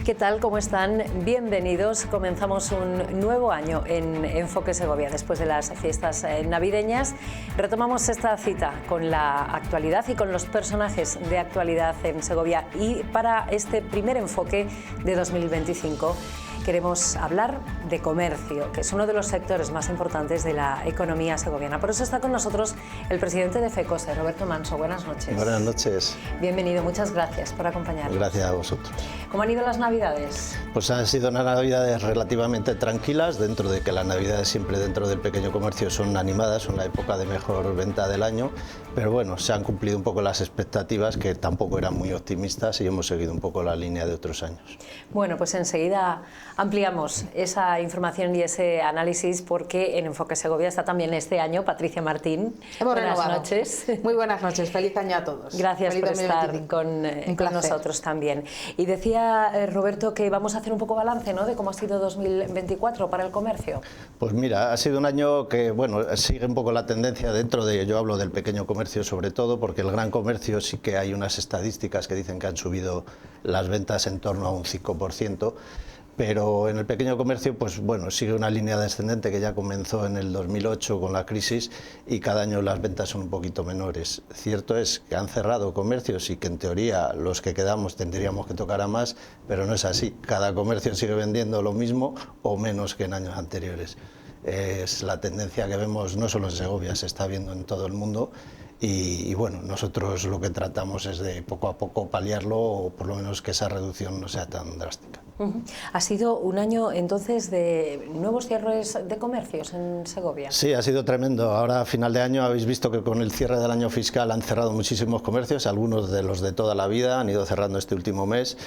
¿Qué tal? ¿Cómo están? Bienvenidos. Comenzamos un nuevo año en Enfoque Segovia. Después de las fiestas navideñas, retomamos esta cita con la actualidad y con los personajes de actualidad en Segovia. Y para este primer enfoque de 2025 queremos hablar de comercio, que es uno de los sectores más importantes de la economía segoviana. Por eso está con nosotros el presidente de FECOSE, Roberto Manso. Buenas noches. Buenas noches. Bienvenido, muchas gracias por acompañarnos. Gracias a vosotros. ¿Cómo han ido las Navidades? Pues han sido unas Navidades relativamente tranquilas, dentro de que las Navidades siempre dentro del pequeño comercio son animadas, son la época de mejor venta del año, pero bueno, se han cumplido un poco las expectativas, que tampoco eran muy optimistas, y hemos seguido un poco la línea de otros años. Bueno, pues enseguida ampliamos esa información y ese análisis, porque en Enfoque Segovia está también este año Patricia Martín. Buenas noches. Muy buenas noches, feliz año a todos. Gracias feliz por estar con nosotros también. Y decía Roberto que vamos a hacer un poco balance, ¿no?, de cómo ha sido 2024 para el comercio. Pues mira, ha sido un año que, bueno, sigue un poco la tendencia dentro de, yo hablo del pequeño comercio sobre todo, porque el gran comercio sí que hay unas estadísticas que dicen que han subido las ventas en torno a un 5%, pero en el pequeño comercio, pues bueno, sigue una línea descendente que ya comenzó en el 2008 con la crisis, y cada año las ventas son un poquito menores. Cierto es que han cerrado comercios y que en teoría los que quedamos tendríamos que tocar a más, pero no es así. Cada comercio sigue vendiendo lo mismo o menos que en años anteriores. Es la tendencia que vemos no solo en Segovia, se está viendo en todo el mundo. Y bueno, nosotros lo que tratamos es de poco a poco paliarlo, o por lo menos que esa reducción no sea tan drástica. Ha sido un año entonces de nuevos cierres de comercios en Segovia. Sí, ha sido tremendo. Ahora a final de año habéis visto que con el cierre del año fiscal han cerrado muchísimos comercios, algunos de los de toda la vida han ido cerrando este último mes.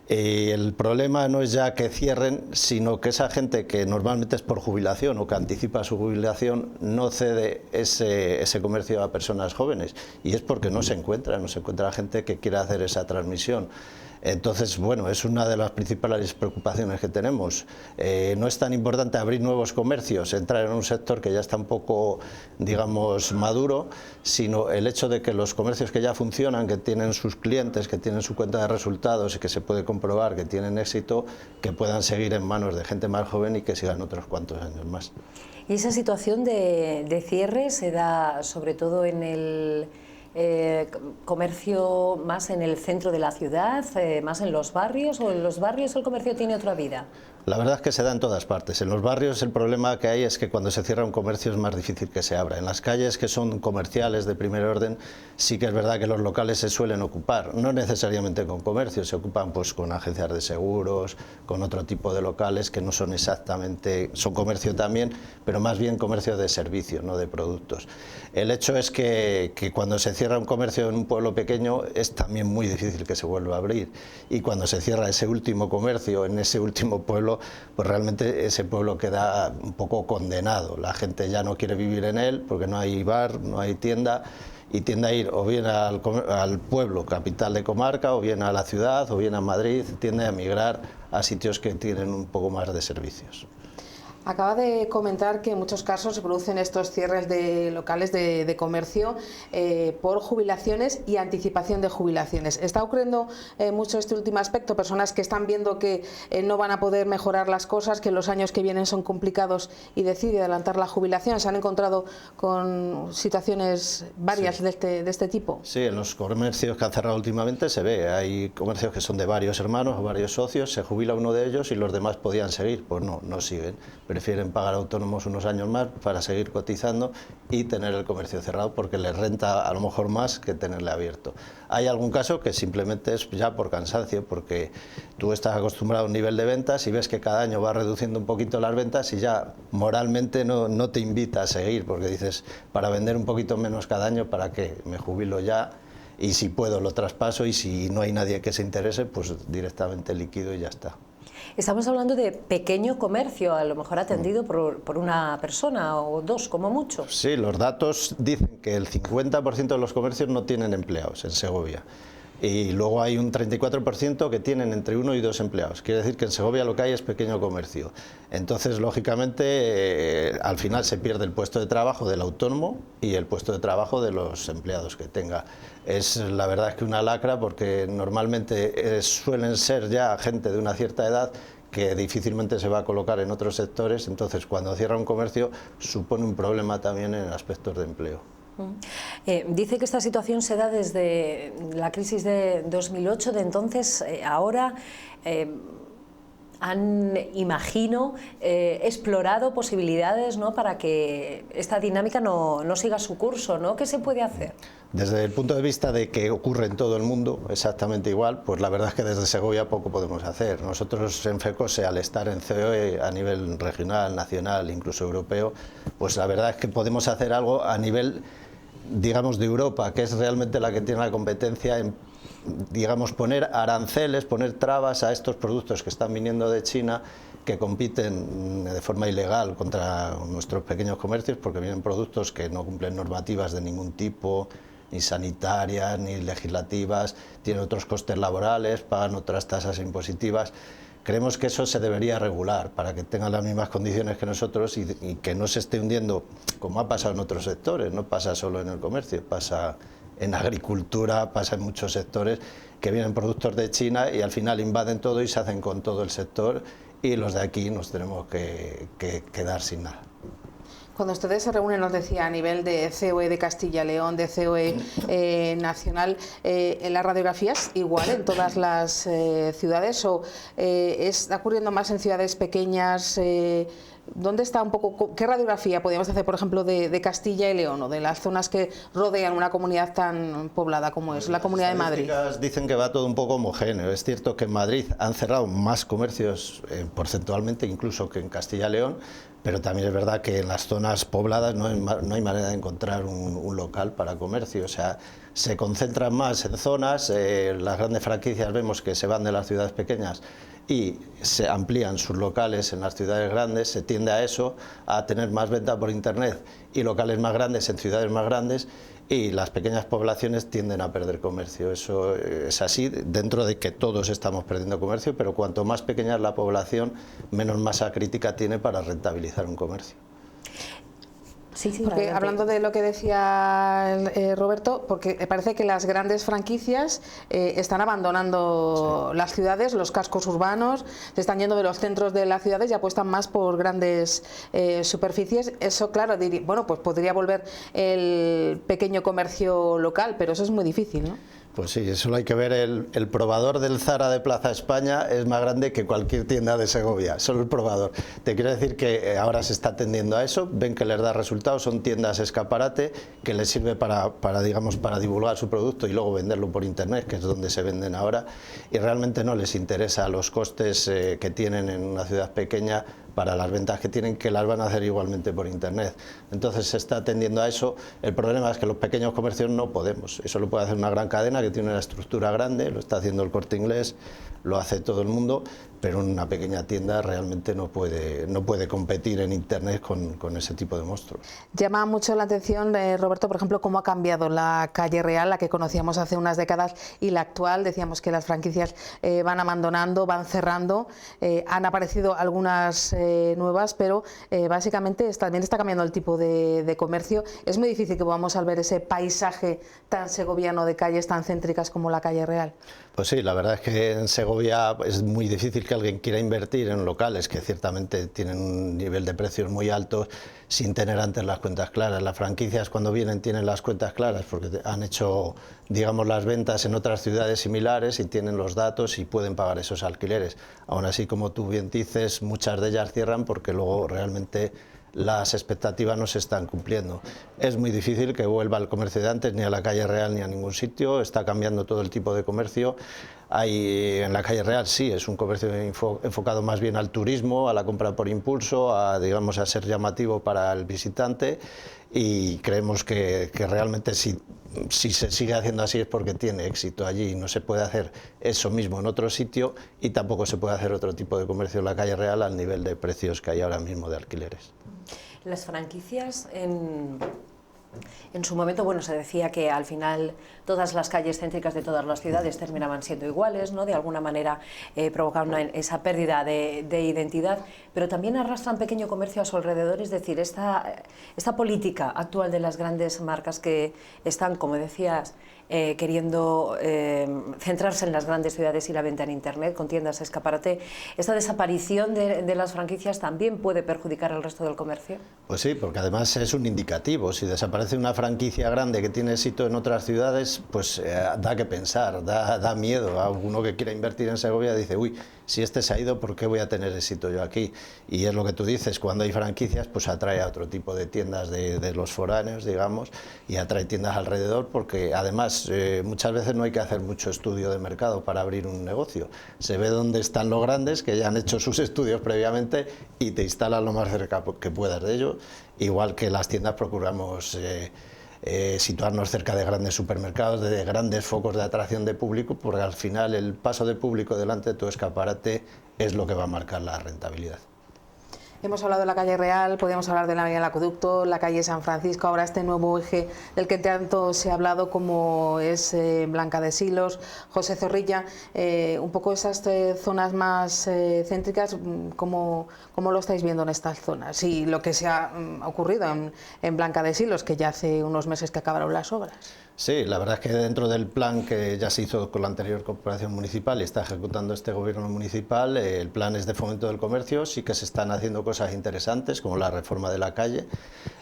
El problema no es ya que cierren, sino que esa gente que normalmente es por jubilación o que anticipa su jubilación no cede ese comercio a personas jóvenes, y es porque no se encuentra gente que quiera hacer esa transmisión. Entonces, bueno, es una de las principales preocupaciones que tenemos. No es tan importante abrir nuevos comercios, entrar en un sector que ya está un poco, digamos, maduro, sino el hecho de que los comercios que ya funcionan, que tienen sus clientes, que tienen su cuenta de resultados y que se puede comprobar que tienen éxito, que puedan seguir en manos de gente más joven y que sigan otros cuantos años más. Y esa situación de cierre se da sobre todo en el comercio más en el centro de la ciudad, más en los barrios, o en los barrios el comercio tiene otra vida. La verdad es que se da en todas partes. En los barrios el problema que hay es que cuando se cierra un comercio es más difícil que se abra. En las calles, que son comerciales de primer orden, sí que es verdad que los locales se suelen ocupar, no necesariamente con comercios, se ocupan pues con agencias de seguros, con otro tipo de locales que no son exactamente, son comercio también, pero más bien comercio de servicios, no de productos. El hecho es que cuando se cierra un comercio en un pueblo pequeño es también muy difícil que se vuelva a abrir, y cuando se cierra ese último comercio en ese último pueblo, pues realmente ese pueblo queda un poco condenado. La gente ya no quiere vivir en él porque no hay bar, no hay tienda, y tiende a ir o bien al pueblo, capital de comarca, o bien a la ciudad, o bien a Madrid, tiende a migrar a sitios que tienen un poco más de servicios. Acaba de comentar que en muchos casos se producen estos cierres de locales de comercio por jubilaciones y anticipación de jubilaciones. ¿Está ocurriendo mucho este último aspecto? Personas que están viendo que no van a poder mejorar las cosas, que los años que vienen son complicados y deciden adelantar la jubilación. ¿Se han encontrado con situaciones varias sí. de este tipo? Sí, en los comercios que han cerrado últimamente se ve. Hay comercios que son de varios hermanos o varios socios, se jubila uno de ellos y los demás podían seguir. Pues no siguen. Prefieren pagar autónomos unos años más para seguir cotizando y tener el comercio cerrado, porque les renta a lo mejor más que tenerle abierto. Hay algún caso que simplemente es ya por cansancio, porque tú estás acostumbrado a un nivel de ventas y ves que cada año va reduciendo un poquito las ventas, y ya moralmente no te invita a seguir, porque dices, para vender un poquito menos cada año, ¿para qué? Me jubilo ya, y si puedo lo traspaso, y si no hay nadie que se interese, pues directamente liquido y ya está. Estamos hablando de pequeño comercio, a lo mejor atendido por una persona o dos, como mucho. Sí, los datos dicen que el 50% de los comercios no tienen empleados en Segovia. Y luego hay un 34% que tienen entre 1 y 2 empleados. Quiere decir que en Segovia lo que hay es pequeño comercio. Entonces, lógicamente, al final se pierde el puesto de trabajo del autónomo y el puesto de trabajo de los empleados que tenga. Es la verdad es que una lacra, porque normalmente suelen ser ya gente de una cierta edad que difícilmente se va a colocar en otros sectores. Entonces, cuando cierra un comercio, supone un problema también en aspectos de empleo. Dice que esta situación se da desde la crisis de 2008, de entonces ahora han, imagino, explorado posibilidades, ¿no?, para que esta dinámica no siga su curso, ¿no? ¿Qué se puede hacer? Desde el punto de vista de que ocurre en todo el mundo exactamente igual, pues la verdad es que desde Segovia poco podemos hacer. Nosotros en FECOSE, al estar en COE a nivel regional, nacional, incluso europeo, pues la verdad es que podemos hacer algo a nivel, digamos, de Europa, que es realmente la que tiene la competencia en, digamos, poner aranceles, poner trabas a estos productos que están viniendo de China, que compiten de forma ilegal contra nuestros pequeños comercios, porque vienen productos que no cumplen normativas de ningún tipo, ni sanitarias, ni legislativas, tienen otros costes laborales, pagan otras tasas impositivas. Creemos que eso se debería regular para que tengan las mismas condiciones que nosotros y que no se esté hundiendo, como ha pasado en otros sectores. No pasa solo en el comercio, pasa en agricultura, pasa en muchos sectores, que vienen productos de China y al final invaden todo y se hacen con todo el sector, y los de aquí nos tenemos que quedar sin nada. Cuando ustedes se reúnen, nos decía, a nivel de COE de Castilla y León, de COE nacional, ¿en las radiografías igual en todas las ciudades o está ocurriendo más en ciudades pequeñas? ¿Dónde está un poco, qué radiografía podríamos hacer, por ejemplo, de Castilla y León o de las zonas que rodean una comunidad tan poblada como es la Comunidad de Madrid? Las estadísticas dicen que va todo un poco homogéneo. Es cierto que en Madrid han cerrado más comercios porcentualmente incluso que en Castilla y León, pero también es verdad que en las zonas pobladas no hay manera de encontrar un local para comercio. O sea, se concentran más en zonas, las grandes franquicias vemos que se van de las ciudades pequeñas y se amplían sus locales en las ciudades grandes. Se tiende a eso, a tener más venta por internet y locales más grandes en ciudades más grandes, y las pequeñas poblaciones tienden a perder comercio. Eso es así, dentro de que todos estamos perdiendo comercio, pero cuanto más pequeña es la población, menos masa crítica tiene para rentabilizar un comercio. Sí, porque adelante. hablando de lo que decía Roberto, porque me parece que las grandes franquicias están abandonando las ciudades, los cascos urbanos, se están yendo de los centros de las ciudades y apuestan más por grandes superficies. Eso, claro, bueno, pues podría volver el pequeño comercio local, pero eso es muy difícil, ¿no? Pues sí, solo hay que ver el probador del Zara de Plaza España es más grande que cualquier tienda de Segovia, solo el probador. Te quiero decir que ahora se está tendiendo a eso, ven que les da resultados, son tiendas escaparate que les sirve para divulgar su producto y luego venderlo por internet, que es donde se venden ahora, y realmente no les interesa los costes que tienen en una ciudad pequeña para las ventas que tienen, que las van a hacer igualmente por internet. Entonces se está atendiendo a eso. El problema es que los pequeños comercios no podemos. Eso lo puede hacer una gran cadena que tiene una estructura grande, lo está haciendo el Corte Inglés, lo hace todo el mundo, pero una pequeña tienda realmente no puede competir en internet con ese tipo de monstruos. Llama mucho la atención, Roberto, por ejemplo, cómo ha cambiado la calle real, la que conocíamos hace unas décadas, y la actual. Decíamos que las franquicias van abandonando, van cerrando, han aparecido algunas nuevas, pero básicamente también está cambiando el tipo de comercio. Es muy difícil que podamos ver ese paisaje tan segoviano de calles tan céntricas como la calle real. Pues sí, la verdad es que en Segovia es muy difícil que alguien quiera invertir en locales que ciertamente tienen un nivel de precios muy altos sin tener antes las cuentas claras. Las franquicias, cuando vienen, tienen las cuentas claras porque han hecho, digamos, las ventas en otras ciudades similares y tienen los datos y pueden pagar esos alquileres. Aún así, como tú bien dices, muchas de ellas cierran porque luego realmente las expectativas no se están cumpliendo. Es muy difícil que vuelva el comercio de antes, ni a la calle real ni a ningún sitio. Está cambiando todo el tipo de comercio. En la calle real sí, es un comercio enfocado más bien al turismo, a la compra por impulso, digamos, a ser llamativo para el visitante, y creemos que realmente si se sigue haciendo así es porque tiene éxito allí. No se puede hacer eso mismo en otro sitio y tampoco se puede hacer otro tipo de comercio en la calle real al nivel de precios que hay ahora mismo de alquileres. Las franquicias En su momento, bueno, se decía que al final todas las calles céntricas de todas las ciudades terminaban siendo iguales, ¿no? De alguna manera provocaban esa pérdida de identidad, pero también arrastran pequeño comercio a su alrededor, es decir, esta política actual de las grandes marcas que están, como decías, queriendo centrarse en las grandes ciudades y la venta en Internet con tiendas escaparate, esta desaparición de las franquicias también puede perjudicar al resto del comercio. Pues sí, porque además es un indicativo. Si desaparece una franquicia grande que tiene éxito en otras ciudades, pues da que pensar, da miedo. A uno que quiera invertir en Segovia dice, uy, si este se ha ido, ¿por qué voy a tener éxito yo aquí? Y es lo que tú dices, cuando hay franquicias, pues atrae a otro tipo de tiendas de los foráneos, digamos, y atrae tiendas alrededor, porque además muchas veces no hay que hacer mucho estudio de mercado para abrir un negocio. Se ve dónde están los grandes, que ya han hecho sus estudios previamente, y te instalas lo más cerca que puedas de ello. Igual que las tiendas procuramos situarnos cerca de grandes supermercados, de grandes focos de atracción de público, porque al final el paso de público delante de tu escaparate es lo que va a marcar la rentabilidad. Hemos hablado de la calle Real, podemos hablar de la avenida del Acueducto, la calle San Francisco, ahora este nuevo eje del que tanto se ha hablado como es Blanca de Silos, José Zorrilla, un poco esas zonas más céntricas, ¿cómo lo estáis viendo en estas zonas? Y lo que se ha ocurrido en Blanca de Silos, que ya hace unos meses que acabaron las obras. Sí, la verdad es que dentro del plan que ya se hizo con la anterior corporación municipal y está ejecutando este gobierno municipal, el plan es de fomento del comercio, sí que se están haciendo cosas interesantes como la reforma de la calle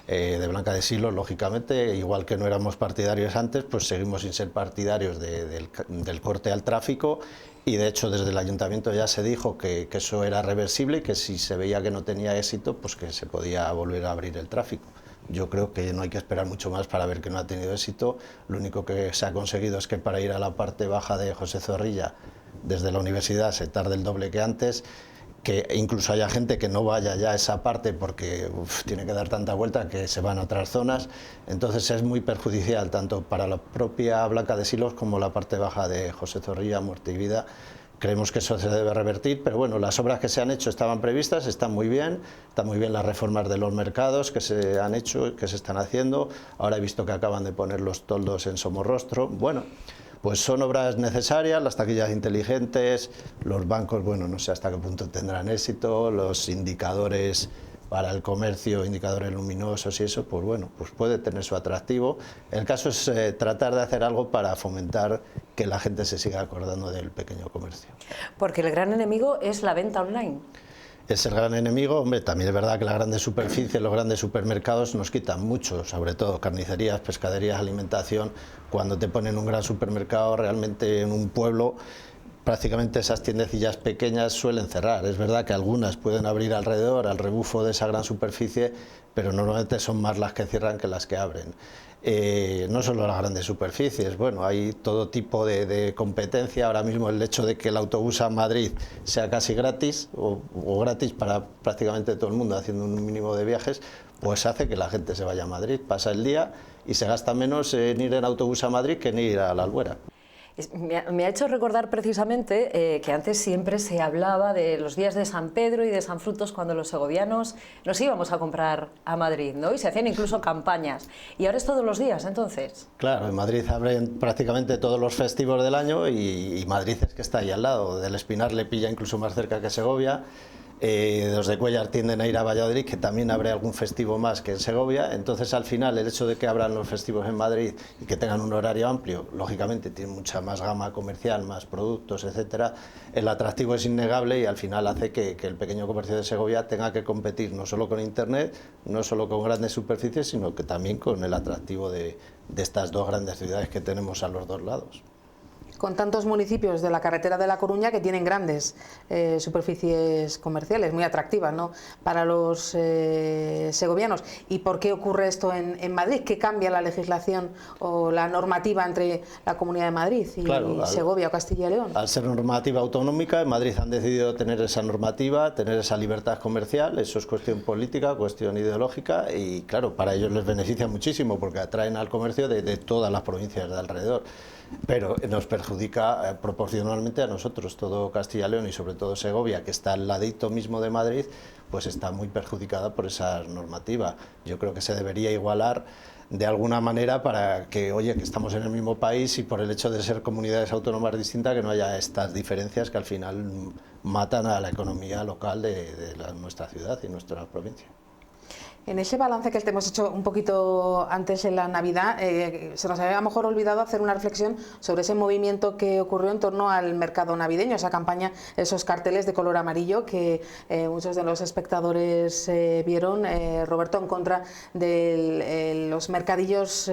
de Blanca de Silos, lógicamente, igual que no éramos partidarios antes, pues seguimos sin ser partidarios del corte al tráfico, y de hecho desde el ayuntamiento ya se dijo que eso era reversible y que si se veía que no tenía éxito, pues que se podía volver a abrir el tráfico. Yo creo que no hay que esperar mucho más para ver que no ha tenido éxito. Lo único que se ha conseguido es que para ir a la parte baja de José Zorrilla, desde la universidad, se tarde el doble que antes, que incluso haya gente que no vaya ya a esa parte porque tiene que dar tanta vuelta que se van a otras zonas. Entonces es muy perjudicial tanto para la propia Blanca de Silos como la parte baja de José Zorrilla, Muerte y Vida. Creemos que eso se debe revertir, pero bueno, las obras que se han hecho estaban previstas, están muy bien las reformas de los mercados que se han hecho, que se están haciendo. Ahora he visto que acaban de poner los toldos en Somorrostro. Bueno, pues son obras necesarias, las taquillas inteligentes, los bancos, bueno, no sé hasta qué punto tendrán éxito, los indicadores para el comercio, indicadores luminosos y eso, pues bueno, pues puede tener su atractivo. El caso es tratar de hacer algo para fomentar que la gente se siga acordando del pequeño comercio. Porque el gran enemigo es la venta online. Es el gran enemigo. Hombre, también es verdad que las grandes superficies, los grandes supermercados nos quitan mucho, sobre todo carnicerías, pescaderías, alimentación. Cuando te ponen un gran supermercado realmente en un pueblo, prácticamente esas tiendecillas pequeñas suelen cerrar. Es verdad que algunas pueden abrir alrededor, al rebufo de esa gran superficie, pero normalmente son más las que cierran que las que abren. No solo las grandes superficies, bueno, hay todo tipo de competencia. Ahora mismo el hecho de que el autobús a Madrid sea casi gratis o gratis para prácticamente todo el mundo haciendo un mínimo de viajes, pues hace que la gente se vaya a Madrid, pasa el día y se gasta menos en ir en autobús a Madrid que en ir a la Albuera. Me ha hecho recordar precisamente que antes siempre se hablaba de los días de San Pedro y de San Frutos cuando los segovianos nos íbamos a comprar a Madrid, ¿no? Y se hacían incluso campañas. Y ahora es todos los días, entonces. Claro, en Madrid abren prácticamente todos los festivos del año y Madrid es que está ahí al lado. Del Espinar le pilla incluso más cerca que Segovia. Los de Cuéllar tienden a ir a Valladolid, que también habrá algún festivo más que en Segovia. Entonces, al final, el hecho de que abran los festivos en Madrid y que tengan un horario amplio, lógicamente tienen mucha más gama comercial, más productos, etcétera. El atractivo es innegable y al final hace que el pequeño comercio de Segovia tenga que competir no solo con Internet, no solo con grandes superficies, sino que también con el atractivo de estas dos grandes ciudades que tenemos a los dos lados. Con tantos municipios de la carretera de La Coruña que tienen grandes superficies comerciales muy atractivas, ¿no?, para los segovianos. ¿Y por qué ocurre esto en Madrid? ¿Qué cambia la legislación o la normativa entre la Comunidad de Madrid y Segovia o Castilla y León? Al ser normativa autonómica, en Madrid han decidido tener esa normativa, tener esa libertad comercial. Eso es cuestión política, cuestión ideológica y claro, para ellos les beneficia muchísimo porque atraen al comercio de todas las provincias de alrededor. Pero nos perjudica proporcionalmente a nosotros. Todo Castilla y León y sobre todo Segovia, que está al ladito mismo de Madrid, pues está muy perjudicada por esa normativa. Yo creo que se debería igualar de alguna manera para que, oye, que estamos en el mismo país y por el hecho de ser comunidades autónomas distintas que no haya estas diferencias que al final matan a la economía local de nuestra ciudad y nuestra provincia. En ese balance que te hemos hecho un poquito antes en la Navidad, se nos había a lo mejor olvidado hacer una reflexión sobre ese movimiento que ocurrió en torno al mercado navideño, esa campaña, esos carteles de color amarillo que muchos de los espectadores vieron. Roberto, en contra de los mercadillos,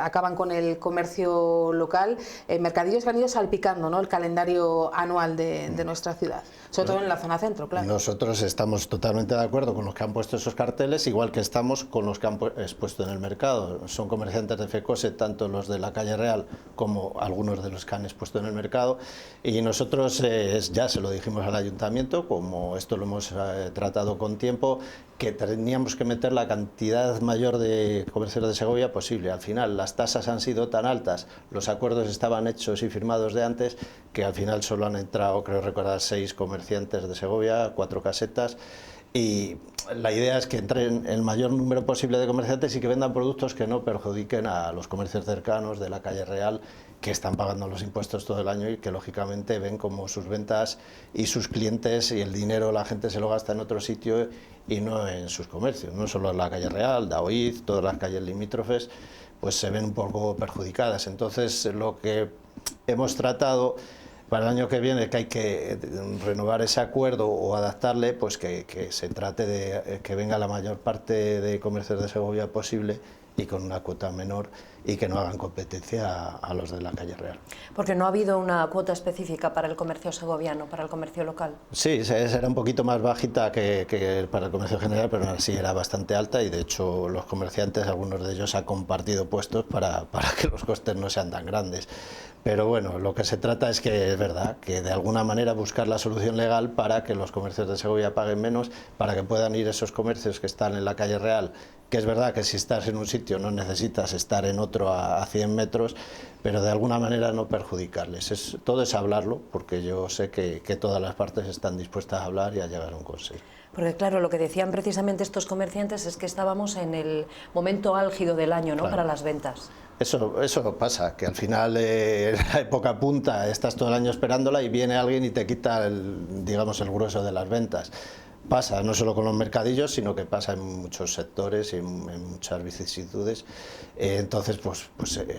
acaban con el comercio local, mercadillos que han ido salpicando, ¿no?, el calendario anual de nuestra ciudad, sobre todo en la zona centro, claro. Nosotros estamos totalmente de acuerdo con los que han puesto esos carteles, igual que estamos con los que han expuesto en el mercado. Son comerciantes de FECOSE, tanto los de la calle Real como algunos de los que han expuesto en el mercado, y nosotros ya se lo dijimos al ayuntamiento, como esto lo hemos tratado con tiempo, que teníamos que meter la cantidad mayor de comercios de Segovia posible. Al final las tasas han sido tan altas, los acuerdos estaban hechos y firmados de antes, que al final solo han entrado, creo recordar, 6 comerciantes de Segovia, 4 casetas, y la idea es que entren el mayor número posible de comerciantes y que vendan productos que no perjudiquen a los comercios cercanos de la calle Real, que están pagando los impuestos todo el año y que lógicamente ven como sus ventas y sus clientes y el dinero la gente se lo gasta en otro sitio y no en sus comercios. No solo en la calle Real, Daoíz, todas las calles limítrofes, pues se ven un poco perjudicadas. Entonces lo que hemos tratado para el año que viene, que hay que renovar ese acuerdo o adaptarle, pues que se trate de que venga la mayor parte de comercios de Segovia posible y con una cuota menor y que no hagan competencia a los de la calle Real. Porque no ha habido una cuota específica para el comercio segoviano, para el comercio local. Sí, era un poquito más bajita que para el comercio general, pero aún así era bastante alta y de hecho los comerciantes, algunos de ellos han compartido puestos para que los costes no sean tan grandes. Pero bueno, lo que se trata es que es verdad, que de alguna manera buscar la solución legal para que los comercios de Segovia paguen menos, para que puedan ir esos comercios que están en la calle Real, que es verdad que si estás en un sitio no necesitas estar en otro a 100 metros, pero de alguna manera no perjudicarles. Todo es hablarlo, porque yo sé que todas las partes están dispuestas a hablar y a llegar a un consenso. Porque claro, lo que decían precisamente estos comerciantes es que estábamos en el momento álgido del año, ¿no?, claro, para las ventas. Eso pasa, que al final en la época punta estás todo el año esperándola y viene alguien y te quita digamos, el grueso de las ventas. Pasa no solo con los mercadillos, sino que pasa en muchos sectores y en muchas vicisitudes. Entonces, pues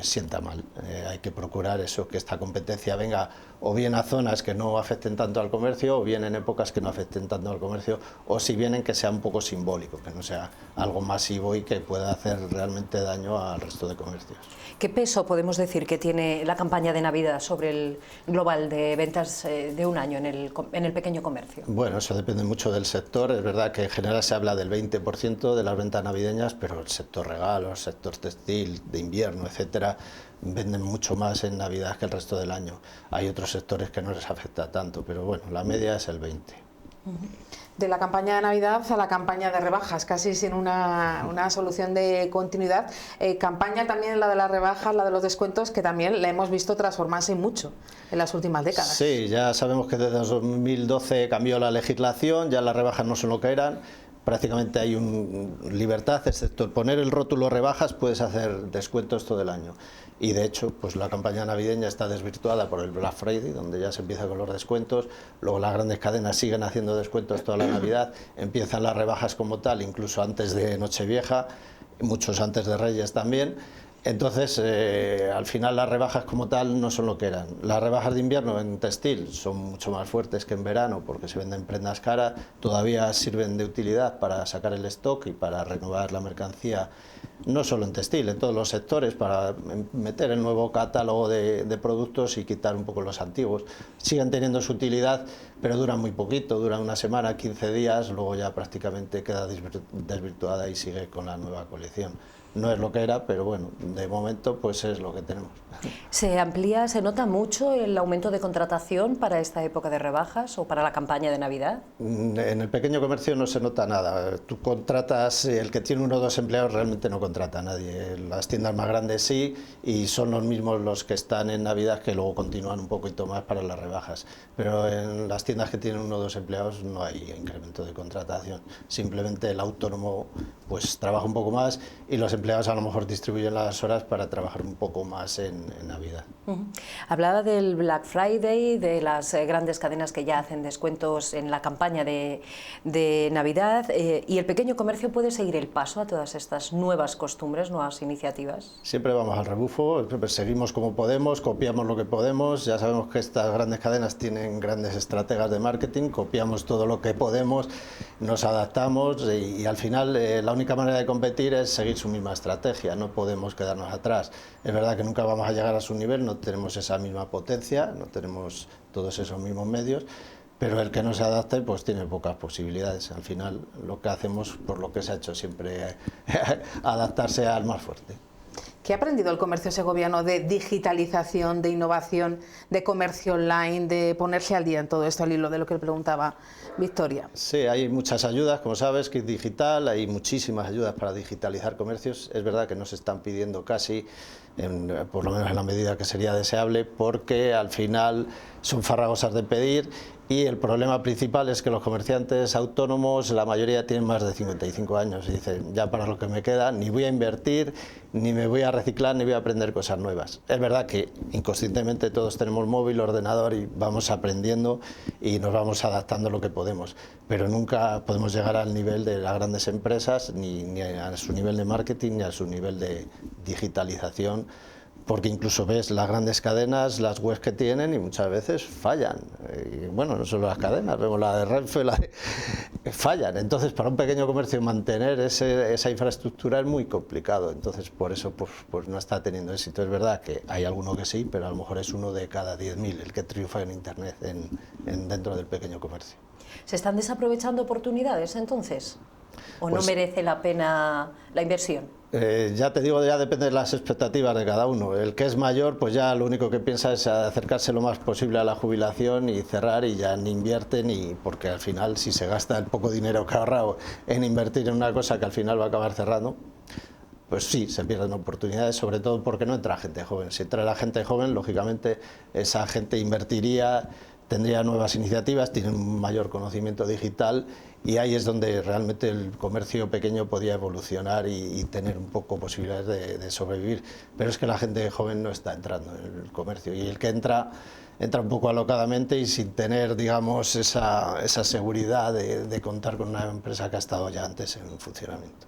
sienta mal. Hay que procurar eso, que esta competencia venga o bien a zonas que no afecten tanto al comercio, o bien en épocas que no afecten tanto al comercio, o si vienen que sea un poco simbólico, que no sea algo masivo y que pueda hacer realmente daño al resto de comercios. ¿Qué peso podemos decir que tiene la campaña de Navidad sobre el global de ventas de un año en el pequeño comercio? Bueno, eso depende mucho del sector. Es verdad que en general se habla del 20% de las ventas navideñas, pero el sector regalos, el sector textil, de invierno, etcétera, venden mucho más en Navidad que el resto del año. Hay otros sectores que no les afecta tanto, pero bueno, la media es el 20%. De la campaña de Navidad a la campaña de rebajas, casi sin una solución de continuidad. Campaña también la de las rebajas, la de los descuentos, que también la hemos visto transformarse mucho en las últimas décadas. Sí, ya sabemos que desde 2012 cambió la legislación, ya las rebajas no son lo que eran. Prácticamente hay libertad, excepto poner el rótulo rebajas, puedes hacer descuentos todo el año. Y de hecho, pues la campaña navideña está desvirtuada por el Black Friday, donde ya se empieza con los descuentos, luego las grandes cadenas siguen haciendo descuentos toda la Navidad, empiezan las rebajas como tal, incluso antes de Nochevieja, muchos antes de Reyes también. Entonces, al final las rebajas como tal no son lo que eran. Las rebajas de invierno en textil son mucho más fuertes que en verano porque se venden prendas caras, todavía sirven de utilidad para sacar el stock y para renovar la mercancía, no solo en textil, en todos los sectores, para meter el nuevo catálogo de productos y quitar un poco los antiguos. Siguen teniendo su utilidad, pero duran muy poquito, duran una semana, 15 días, luego ya prácticamente queda desvirtuada y sigue con la nueva colección. No es lo que era, pero bueno, de momento pues es lo que tenemos. ¿Se amplía, se nota mucho el aumento de contratación para esta época de rebajas o para la campaña de Navidad? En el pequeño comercio no se nota nada. Tú contratas, el que tiene 1 o 2 empleados realmente no contrata a nadie. Las tiendas más grandes sí, y son los mismos los que están en Navidad que luego continúan un poquito más para las rebajas. Pero en las tiendas que tienen 1 o 2 empleados no hay incremento de contratación. Simplemente el autónomo pues trabaja un poco más y los empleados a lo mejor distribuyen las horas para trabajar un poco más en Navidad. Hablaba del Black Friday, de las grandes cadenas que ya hacen descuentos en la campaña de Navidad, y el pequeño comercio puede seguir el paso a todas estas nuevas costumbres, nuevas iniciativas. Siempre vamos al rebufo, seguimos como podemos, copiamos lo que podemos. Ya sabemos que estas grandes cadenas tienen grandes estrategas de marketing, copiamos todo lo que podemos, nos adaptamos y al final la única manera de competir es seguir su misma estrategia, no podemos quedarnos atrás. Es verdad que nunca vamos a llegar a su nivel, no tenemos esa misma potencia, no tenemos todos esos mismos medios, pero el que no se adapte pues tiene pocas posibilidades. Al final lo que hacemos, por lo que se ha hecho siempre, adaptarse al más fuerte. ¿Qué ha aprendido el comercio segoviano de digitalización, de innovación, de comercio online, de ponerse al día en todo esto, al hilo de lo que le preguntaba Victoria? Sí, hay muchas ayudas, como sabes, Kit Digital, hay muchísimas ayudas para digitalizar comercios. Es verdad que no se están pidiendo casi, por lo menos en la medida que sería deseable, porque al final son farragosas de pedir. Y el problema principal es que los comerciantes autónomos, la mayoría tienen más de 55 años y dicen, ya para lo que me queda, ni voy a invertir, ni me voy a reciclar, ni voy a aprender cosas nuevas. Es verdad que inconscientemente todos tenemos móvil, ordenador y vamos aprendiendo y nos vamos adaptando lo que podemos, pero nunca podemos llegar al nivel de las grandes empresas, ni a su nivel de marketing, ni a su nivel de digitalización, porque incluso ves las grandes cadenas, las webs que tienen y muchas veces fallan. Y bueno, no solo las cadenas, vemos la de Renfe, fallan. Entonces, para un pequeño comercio mantener esa infraestructura es muy complicado. Entonces, por eso pues no está teniendo éxito. Es verdad que hay alguno que sí, pero a lo mejor es uno de cada 10.000 el que triunfa en Internet dentro del pequeño comercio. ¿Se están desaprovechando oportunidades entonces? ¿O Pues, no merece la pena la inversión? Ya te digo, ya depende de las expectativas de cada uno. El que es mayor, pues ya lo único que piensa es acercarse lo más posible a la jubilación y cerrar, y ya ni invierte, porque al final si se gasta el poco dinero que ha ahorrado en invertir en una cosa que al final va a acabar cerrando, pues sí, se pierden oportunidades, sobre todo porque no entra gente joven. Si entra la gente joven, lógicamente esa gente invertiría, tendría nuevas iniciativas, tiene un mayor conocimiento digital, y ahí es donde realmente el comercio pequeño podía evolucionar y tener un poco posibilidades de sobrevivir. Pero es que la gente joven no está entrando en el comercio, y el que entra un poco alocadamente y sin tener, digamos, esa seguridad de contar con una empresa que ha estado ya antes en funcionamiento.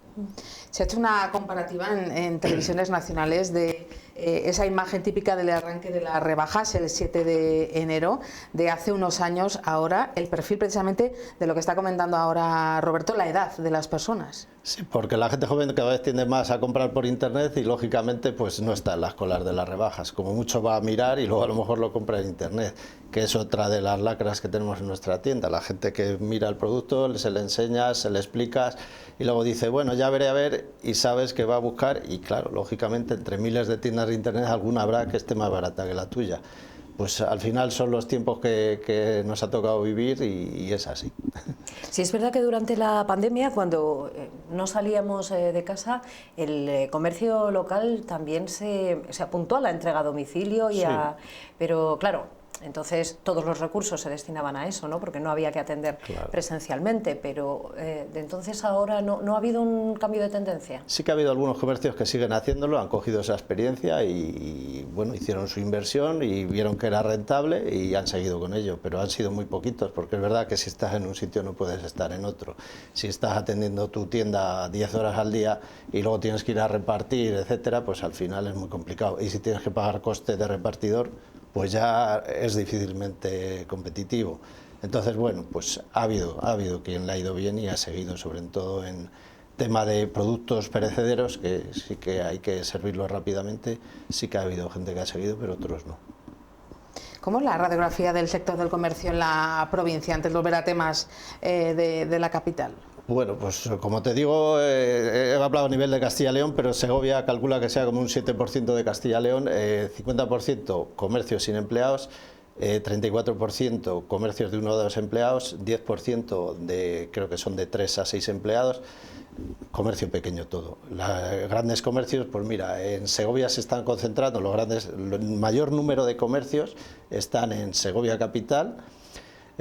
Se ha hecho una comparativa en televisiones nacionales de esa imagen típica del arranque de las rebajas el 7 de enero de hace unos años. Ahora el perfil precisamente de lo que está comentando ahora Roberto, la edad de las personas. Sí, porque la gente joven cada vez tiende más a comprar por internet y lógicamente pues no está en las colas de las rebajas. Como mucho va a mirar y luego a lo mejor lo compra en internet, que es otra de las lacras que tenemos en nuestra tienda. La gente que mira el producto, se le enseñas, se le explicas y luego dice, bueno, ya veré a ver, y sabes que va a buscar, y claro, lógicamente entre miles de tiendas de internet alguna habrá que esté más barata que la tuya. Pues al final son los tiempos que nos ha tocado vivir y es así. Sí, es verdad que durante la pandemia, cuando no salíamos de casa, el comercio local también se apuntó a la entrega a domicilio y sí. Pero claro, entonces todos los recursos se destinaban a eso, ¿no? Porque no había que atender presencialmente, pero de entonces ahora no ha habido un cambio de tendencia. Sí que ha habido algunos comercios que siguen haciéndolo, han cogido esa experiencia y bueno, hicieron su inversión y vieron que era rentable y han seguido con ello, pero han sido muy poquitos, porque es verdad que si estás en un sitio no puedes estar en otro. Si estás atendiendo tu tienda 10 horas al día y luego tienes que ir a repartir, etcétera, pues al final es muy complicado. Y si tienes que pagar coste de repartidor, pues ya es difícilmente competitivo. Entonces, bueno, pues ha habido quien le ha ido bien y ha seguido, sobre todo en tema de productos perecederos, que sí que hay que servirlos rápidamente, sí que ha habido gente que ha seguido, pero otros no. ¿Cómo es la radiografía del sector del comercio en la provincia, antes de volver a temas de la capital? Bueno, pues como te digo, he hablado a nivel de Castilla y León, pero Segovia calcula que sea como un 7% de Castilla y León, 50% comercios sin empleados, 34% comercios de 1 o 2 empleados, 10% creo que son de 3 a 6 empleados, comercio pequeño todo. Los grandes comercios, pues mira, en Segovia se están concentrando, el mayor número de comercios están en Segovia capital,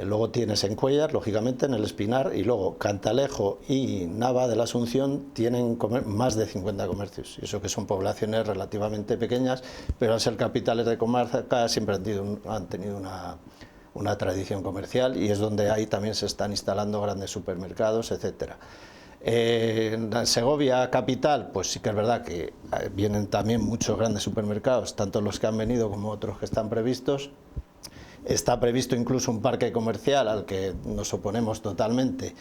Luego tienes en Cuéllar, lógicamente, en el Espinar, y luego Cantalejo y Nava de la Asunción tienen más de 50 comercios. Y eso que son poblaciones relativamente pequeñas, pero al ser capitales de comarca siempre han tenido una tradición comercial, y es donde ahí también se están instalando grandes supermercados, etcétera. En Segovia capital, pues sí que es verdad que vienen también muchos grandes supermercados, tanto los que han venido como otros que están previstos. Está previsto incluso un parque comercial al que nos oponemos totalmente,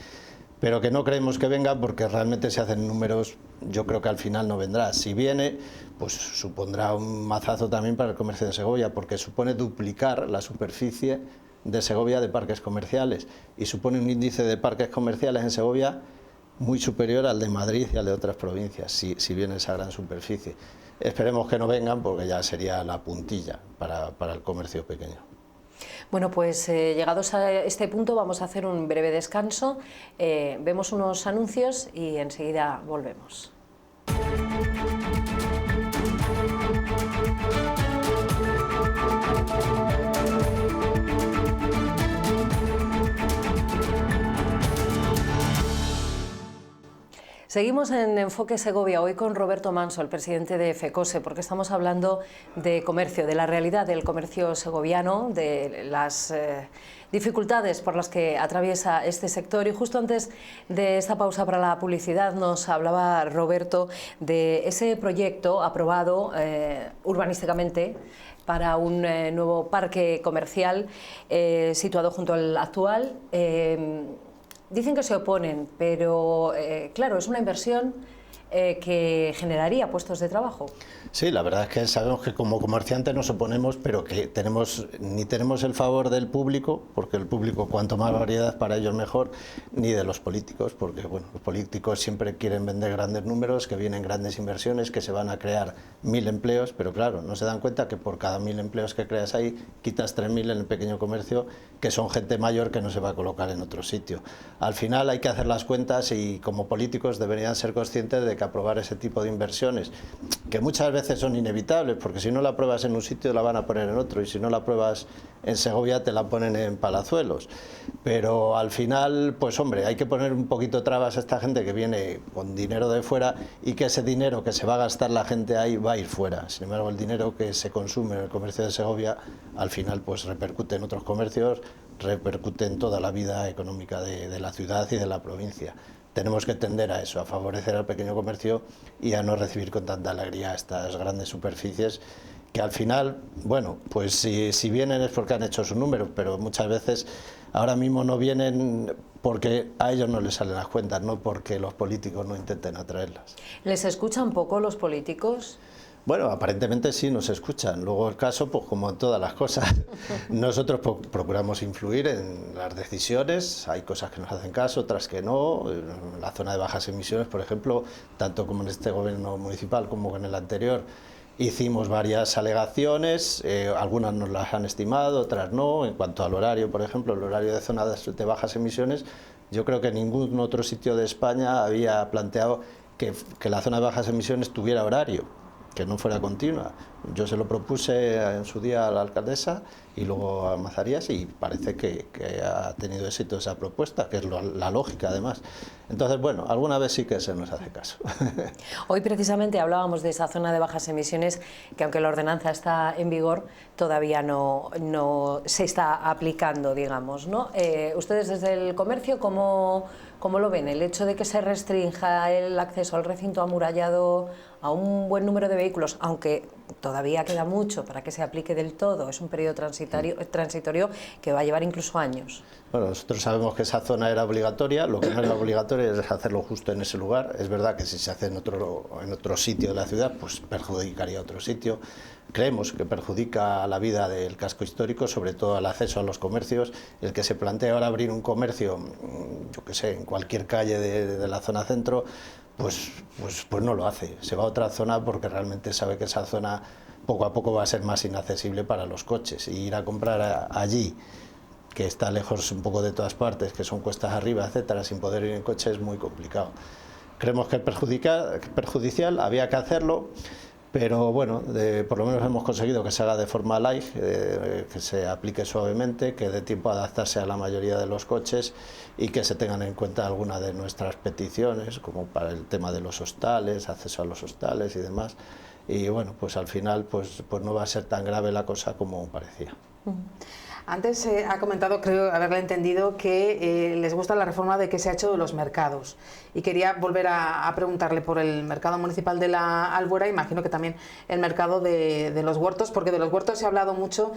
pero que no creemos que venga porque realmente se hacen números, yo creo que al final no vendrá. Si viene, pues supondrá un mazazo también para el comercio de Segovia, porque supone duplicar la superficie de Segovia de parques comerciales, y supone un índice de parques comerciales en Segovia muy superior al de Madrid y al de otras provincias, si viene esa gran superficie. Esperemos que no vengan, porque ya sería la puntilla para el comercio pequeño. Bueno, pues llegados a este punto vamos a hacer un breve descanso, vemos unos anuncios y enseguida volvemos. Seguimos en Enfoque Segovia, hoy con Roberto Manso, el presidente de FECOSE, porque estamos hablando de comercio, de la realidad del comercio segoviano, de las dificultades por las que atraviesa este sector. Y justo antes de esta pausa para la publicidad nos hablaba Roberto de ese proyecto aprobado urbanísticamente para un nuevo parque comercial situado junto al actual. Dicen que se oponen, pero claro, es una inversión que generaría puestos de trabajo. Sí, la verdad es que sabemos que como comerciantes nos oponemos, pero que ni tenemos el favor del público, porque el público cuanto más variedad para ellos mejor, ni de los políticos, porque bueno, los políticos siempre quieren vender grandes números, que vienen grandes inversiones, que se van a crear 1000 empleos, pero claro, no se dan cuenta que por cada 1000 empleos que creas ahí, quitas 3000 en el pequeño comercio, que son gente mayor que no se va a colocar en otro sitio. Al final hay que hacer las cuentas, y como políticos deberían ser conscientes de que aprobar ese tipo de inversiones, que muchas veces son inevitables, porque si no la apruebas en un sitio la van a poner en otro, y si no la apruebas en Segovia te la ponen en Palazuelos. Pero al final, pues hombre, hay que poner un poquito trabas a esta gente que viene con dinero de fuera, y que ese dinero que se va a gastar la gente ahí va a ir fuera. Sin embargo, el dinero que se consume en el comercio de Segovia al final pues repercute en otros comercios, repercute en toda la vida económica de la ciudad y de la provincia. Tenemos que tender a eso, a favorecer al pequeño comercio y a no recibir con tanta alegría estas grandes superficies, que al final, bueno, pues si vienen es porque han hecho su número, pero muchas veces ahora mismo no vienen porque a ellos no les salen las cuentas, no porque los políticos no intenten atraerlas. ¿Les escuchan poco los políticos? Bueno, aparentemente sí nos escuchan. Luego el caso, pues como en todas las cosas, nosotros procuramos influir en las decisiones. Hay cosas que nos hacen caso, otras que no. En la zona de bajas emisiones, por ejemplo, tanto como en este gobierno municipal como en el anterior, hicimos varias alegaciones, algunas nos las han estimado, otras no. En cuanto al horario, por ejemplo, el horario de zonas de bajas emisiones, yo creo que ningún otro sitio de España había planteado que la zona de bajas emisiones tuviera horario, que no fuera continua. Yo se lo propuse en su día a la alcaldesa y luego a Mazarías, y parece que ha tenido éxito esa propuesta, que es la lógica además. Entonces, bueno, alguna vez sí que se nos hace caso. Hoy precisamente hablábamos de esa zona de bajas emisiones, que aunque la ordenanza está en vigor, todavía no se está aplicando, digamos, ¿no? Ustedes desde el comercio, ¿cómo lo ven? El hecho de que se restrinja el acceso al recinto amurallado a un buen número de vehículos, aunque todavía queda mucho para que se aplique del todo, es un periodo transitorio que va a llevar incluso años. Bueno, nosotros sabemos que esa zona era obligatoria, lo que no era obligatorio es hacerlo justo en ese lugar. Es verdad que si se hace en otro sitio de la ciudad, pues perjudicaría a otro sitio. Creemos que perjudica a la vida del casco histórico, sobre todo al acceso a los comercios. El que se plantea ahora abrir un comercio, yo qué sé, en cualquier calle de la zona centro, pues no lo hace. Se va a otra zona porque realmente sabe que esa zona poco a poco va a ser más inaccesible para los coches. Y ir a comprar allí, que está lejos un poco de todas partes, que son cuestas arriba, etcétera, sin poder ir en coche, es muy complicado. Creemos que es perjudicial, había que hacerlo, Pero bueno, por lo menos hemos conseguido que se haga de forma light, que se aplique suavemente, que dé tiempo a adaptarse a la mayoría de los coches y que se tengan en cuenta algunas de nuestras peticiones, como para el tema de los hostales, acceso a los hostales y demás. Y bueno, pues al final pues no va a ser tan grave la cosa como parecía. Antes ha comentado, creo haberle entendido, que les gusta la reforma que se ha hecho de los mercados, y quería volver a preguntarle por el mercado municipal de la Albuera, imagino que también el mercado de los huertos, porque de los huertos se ha hablado mucho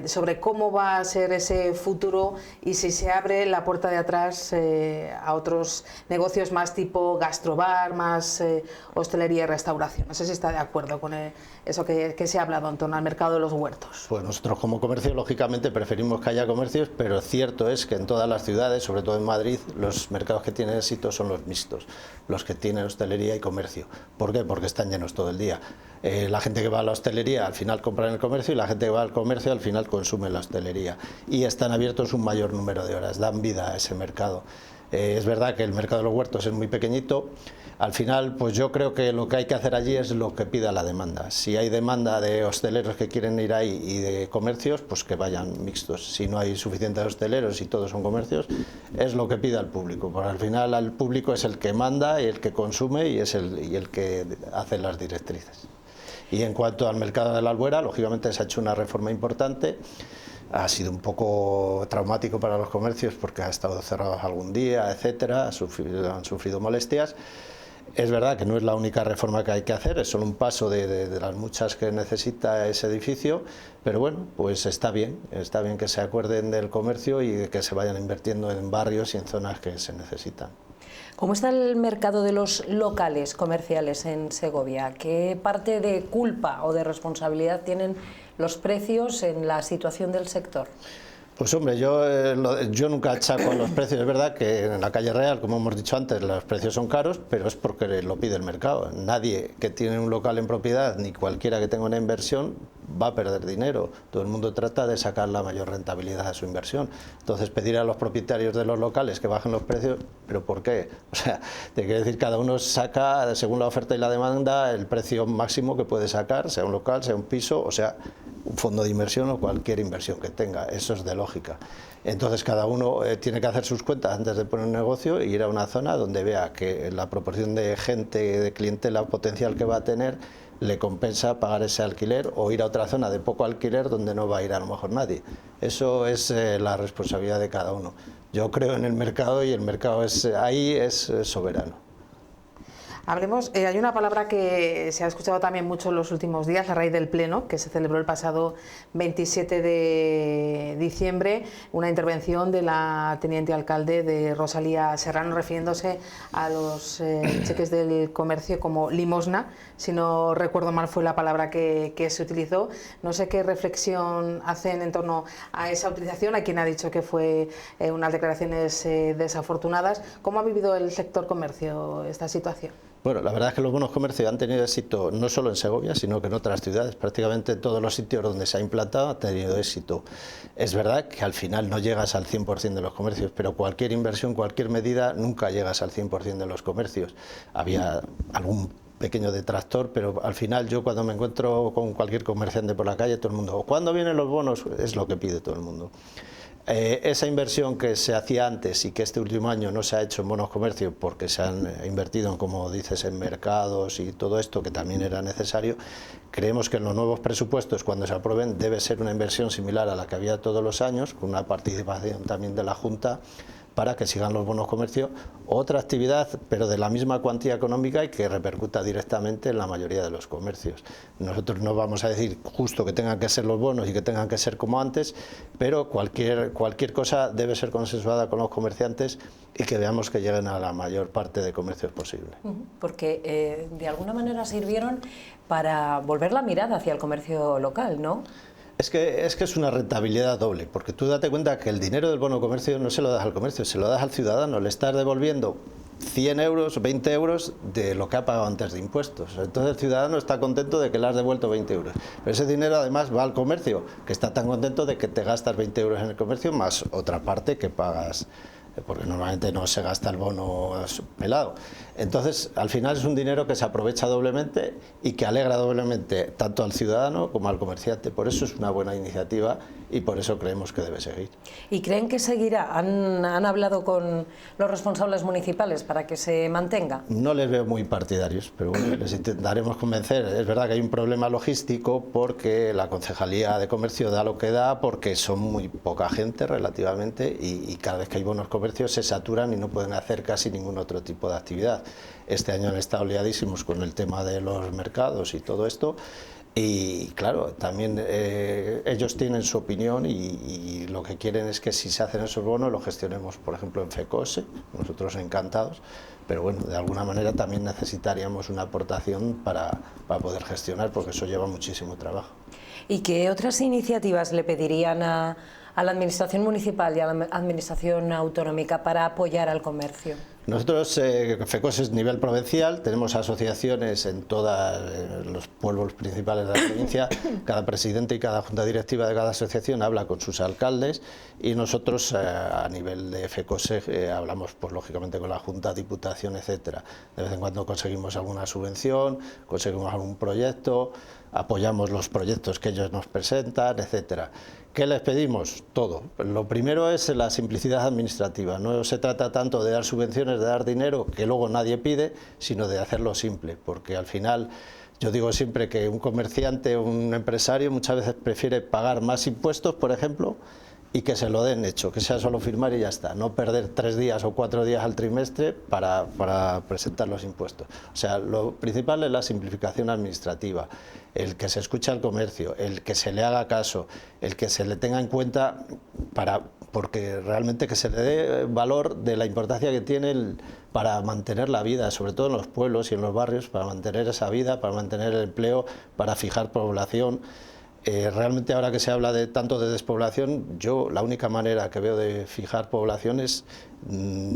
sobre cómo va a ser ese futuro y si se abre la puerta de atrás a otros negocios más tipo gastrobar, más hostelería y restauración. No sé si está de acuerdo con eso que se ha hablado en torno al mercado de los huertos. Pues nosotros como comercio, lógicamente, preferimos que haya comercios, pero cierto es que en todas las ciudades, sobre todo en Madrid, los mercados que tienen éxito son los mixtos, los que tienen hostelería y comercio. ¿Por qué? Porque están llenos todo el día. La gente que va a la hostelería al final compra en el comercio, y la gente que va al comercio al final consume en la hostelería, y están abiertos un mayor número de horas, dan vida a ese mercado. Es verdad que el mercado de los huertos es muy pequeñito. Al final, pues yo creo que lo que hay que hacer allí es lo que pida la demanda. Si hay demanda de hosteleros que quieren ir ahí y de comercios, pues que vayan mixtos. Si no hay suficientes hosteleros y todos son comercios, es lo que pida el público. Porque al final el público es el que manda y el que consume y es el que hace las directrices. Y en cuanto al mercado de la Albuera, lógicamente se ha hecho una reforma importante. Ha sido un poco traumático para los comercios porque ha estado cerrados algún día, etcétera, han sufrido molestias. Es verdad que no es la única reforma que hay que hacer, es solo un paso de las muchas que necesita ese edificio, pero bueno, pues está bien que se acuerden del comercio y que se vayan invirtiendo en barrios y en zonas que se necesitan. ¿Cómo está el mercado de los locales comerciales en Segovia? ¿Qué parte de culpa o de responsabilidad tienen los precios en la situación del sector? Pues hombre, yo nunca achaco a los precios. Es verdad que en la calle Real, como hemos dicho antes, los precios son caros, pero es porque lo pide el mercado. Nadie que tiene un local en propiedad, ni cualquiera que tenga una inversión, va a perder dinero. Todo el mundo trata de sacar la mayor rentabilidad a su inversión. Entonces, pedir a los propietarios de los locales que bajen los precios, ¿pero por qué? O sea, te quiero decir, cada uno saca, según la oferta y la demanda, el precio máximo que puede sacar, sea un local, sea un piso, o sea un fondo de inversión o cualquier inversión que tenga. Eso es de lógica. Entonces cada uno tiene que hacer sus cuentas antes de poner un negocio e ir a una zona donde vea que la proporción de gente, de clientela potencial que va a tener, le compensa pagar ese alquiler, o ir a otra zona de poco alquiler donde no va a ir a lo mejor nadie. Eso es la responsabilidad de cada uno. Yo creo en el mercado y el mercado ahí es soberano. Hablemos, hay una palabra que se ha escuchado también mucho en los últimos días, a raíz del pleno que se celebró el pasado 27 de diciembre, una intervención de la teniente alcalde de Rosalía Serrano refiriéndose a los cheques del comercio como limosna, si no recuerdo mal fue la palabra que se utilizó. No sé qué reflexión hacen en torno a esa utilización, a quien ha dicho que fue unas declaraciones desafortunadas. ¿Cómo ha vivido el sector comercio esta situación? Bueno, la verdad es que los bonos comercio han tenido éxito no solo en Segovia, sino que en otras ciudades. Prácticamente en todos los sitios donde se ha implantado ha tenido éxito. Es verdad que al final no llegas al 100% de los comercios, pero cualquier inversión, cualquier medida, nunca llegas al 100% de los comercios. Había algún pequeño detractor, pero al final yo cuando me encuentro con cualquier comerciante por la calle, todo el mundo, ¿cuándo vienen los bonos? Es lo que pide todo el mundo. Esa inversión que se hacía antes y que este último año no se ha hecho en bonos comercio porque se han invertido, como dices, en mercados y todo esto que también era necesario, creemos que en los nuevos presupuestos, cuando se aprueben, debe ser una inversión similar a la que había todos los años, con una participación también de la Junta, para que sigan los bonos comercio, otra actividad, pero de la misma cuantía económica y que repercuta directamente en la mayoría de los comercios. Nosotros no vamos a decir justo que tengan que ser los bonos y que tengan que ser como antes, pero cualquier cosa debe ser consensuada con los comerciantes y que veamos que lleguen a la mayor parte de comercios posible. Porque de alguna manera sirvieron para volver la mirada hacia el comercio local, ¿no? Es que es una rentabilidad doble, porque tú date cuenta que el dinero del bono comercio no se lo das al comercio, se lo das al ciudadano, le estás devolviendo 100 euros, 20 euros de lo que ha pagado antes de impuestos. Entonces el ciudadano está contento de que le has devuelto 20 euros. Pero ese dinero además va al comercio, que está tan contento de que te gastas 20 euros en el comercio más otra parte que pagas porque normalmente no se gasta el bono pelado. Entonces, al final es un dinero que se aprovecha doblemente y que alegra doblemente tanto al ciudadano como al comerciante. Por eso es una buena iniciativa y por eso creemos que debe seguir. ¿Y creen que seguirá? ¿Han hablado con los responsables municipales para que se mantenga? No les veo muy partidarios, pero bueno, les intentaremos convencer. Es verdad que hay un problema logístico porque la Concejalía de Comercio da lo que da, porque son muy poca gente relativamente y cada vez que hay buenos comercios se saturan y no pueden hacer casi ningún otro tipo de actividad. Este año han estado liadísimos con el tema de los mercados y todo esto. Y claro, también ellos tienen su opinión y lo que quieren es que si se hacen esos bonos lo gestionemos, por ejemplo, en FECOSE, nosotros encantados, pero bueno, de alguna manera también necesitaríamos una aportación para poder gestionar, porque eso lleva muchísimo trabajo. ¿Y qué otras iniciativas le pedirían a la Administración municipal y a la Administración autonómica para apoyar al comercio? Nosotros, FECOSE es nivel provincial, tenemos asociaciones en todos los pueblos principales de la provincia, cada presidente y cada junta directiva de cada asociación habla con sus alcaldes y nosotros a nivel de FECOSE hablamos pues lógicamente con la junta, diputación, etcétera. De vez en cuando conseguimos alguna subvención, conseguimos algún proyecto, apoyamos los proyectos que ellos nos presentan, etcétera. ¿Qué les pedimos? Todo. Lo primero es la simplicidad administrativa. No se trata tanto de dar subvenciones, de dar dinero que luego nadie pide, sino de hacerlo simple, porque al final yo digo siempre que un comerciante o un empresario muchas veces prefiere pagar más impuestos, por ejemplo, y que se lo den hecho, que sea solo firmar y ya está, no perder 3 días o 4 días al trimestre para presentar los impuestos. O sea, lo principal es la simplificación administrativa, el que se escuche al comercio, el que se le haga caso, el que se le tenga en cuenta porque realmente que se le dé valor de la importancia que tiene para mantener la vida, sobre todo en los pueblos y en los barrios, para mantener esa vida, para mantener el empleo, para fijar población. Realmente ahora que se habla tanto de despoblación, yo la única manera que veo de fijar población es